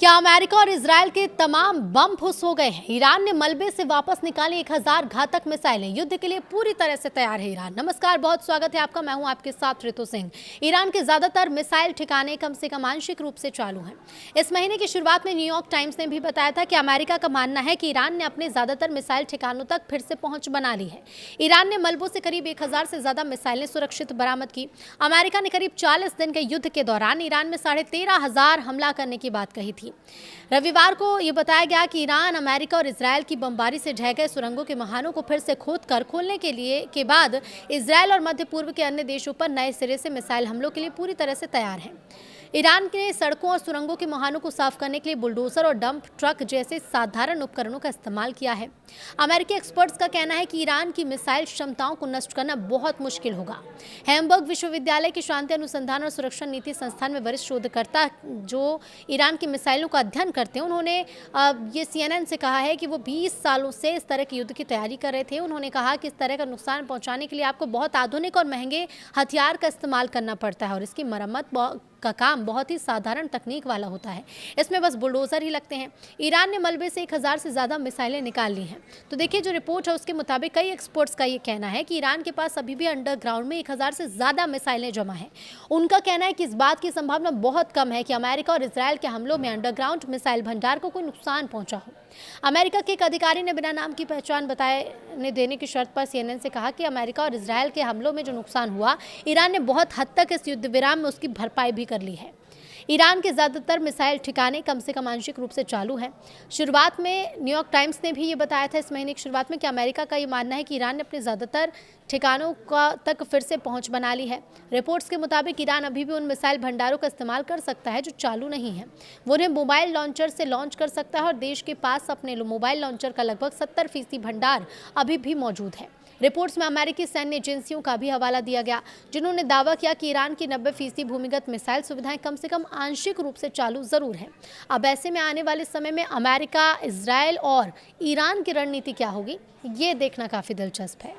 क्या अमेरिका और इजरायल के तमाम बम फुस हो गए हैं? ईरान ने मलबे से वापस निकाली 1000 घातक मिसाइलें। युद्ध के लिए पूरी तरह से तैयार है ईरान। नमस्कार, बहुत स्वागत है आपका। मैं हूं आपके साथ ऋतु सिंह। ईरान के ज्यादातर मिसाइल ठिकाने कम से कम आंशिक रूप से चालू हैं। इस महीने की शुरुआत में न्यूयॉर्क टाइम्स ने भी बताया था कि अमेरिका का मानना है कि ईरान ने अपने ज्यादातर मिसाइल ठिकानों तक फिर से पहुंच बना ली है। ईरान ने मलबों से करीब 1000 से ज्यादा मिसाइलें सुरक्षित बरामद की। अमेरिका ने करीब 40 दिन के युद्ध के दौरान ईरान में 13,500 हमला करने की बात कही थी। रविवार को यह बताया गया कि ईरान, अमेरिका और इजरायल की बमबारी से ढह गए सुरंगों के महानों को फिर से खोदकर खोलने के बाद इजरायल और मध्य पूर्व के अन्य देशों पर नए सिरे से मिसाइल हमलों के लिए पूरी तरह से तैयार है। ईरान ने सड़कों और सुरंगों के मुहानों को साफ करने के लिए बुलडोजर और डंप ट्रक जैसे साधारण उपकरणों का इस्तेमाल किया है। अमेरिकी एक्सपर्ट्स का कहना है कि ईरान की मिसाइल क्षमताओं को नष्ट करना बहुत मुश्किल होगा। हैम्बर्ग विश्वविद्यालय के शांति अनुसंधान और सुरक्षा नीति संस्थान में वरिष्ठ शोधकर्ता जो ईरान की मिसाइलों का अध्ययन करते हैं, उन्होंने ये CNN से कहा है कि वो 20 सालों से इस तरह के युद्ध की तैयारी कर रहे थे। उन्होंने कहा कि इस तरह का नुकसान पहुंचाने के लिए आपको बहुत आधुनिक और महंगे हथियार का इस्तेमाल करना पड़ता है और इसकी मरम्मत का काम बहुत ही साधारण तकनीक वाला होता है। इसमें बस बुलडोजर ही लगते हैं। ईरान ने मलबे से 1000 से ज़्यादा मिसाइलें निकाल ली हैं। तो देखिए, जो रिपोर्ट है उसके मुताबिक कई एक्सपर्ट्स का ये कहना है कि ईरान के पास अभी भी अंडरग्राउंड में 1000 से ज़्यादा मिसाइलें जमा हैं। उनका कहना है कि इस बात की संभावना बहुत कम है कि अमेरिका और इजरायल के हमलों में अंडरग्राउंड मिसाइल भंडार को कोई नुकसान पहुंचा हो। अमेरिका के एक अधिकारी ने बिना नाम की पहचान बताने देने की शर्त पर CNN से कहा कि अमेरिका और इजरायल के हमलों में जो नुकसान हुआ, ईरान ने बहुत हद तक इस युद्ध विराम में उसकी भरपाई भी कर ली है। ईरान के ज़्यादातर मिसाइल ठिकाने कम से कम आंशिक रूप से चालू हैं। शुरुआत में न्यूयॉर्क टाइम्स ने भी ये बताया था इस महीने की शुरुआत में कि अमेरिका का ये मानना है कि ईरान ने अपने ज़्यादातर ठिकानों तक फिर से पहुंच बना ली है। रिपोर्ट्स के मुताबिक ईरान अभी भी उन मिसाइल भंडारों का इस्तेमाल कर सकता है जो चालू नहीं है। वो उन्हें मोबाइल लॉन्चर से लॉन्च कर सकता है और देश के पास अपने मोबाइल लॉन्चर का लगभग 70% भंडार अभी भी मौजूद है। रिपोर्ट्स में अमेरिकी सैन्य एजेंसियों का भी हवाला दिया गया, जिन्होंने दावा किया कि ईरान की 90% भूमिगत मिसाइल सुविधाएं कम से कम आंशिक रूप से चालू जरूर है। अब ऐसे में आने वाले समय में अमेरिका, इजरायल और ईरान की रणनीति क्या होगी, ये देखना काफी दिलचस्प है।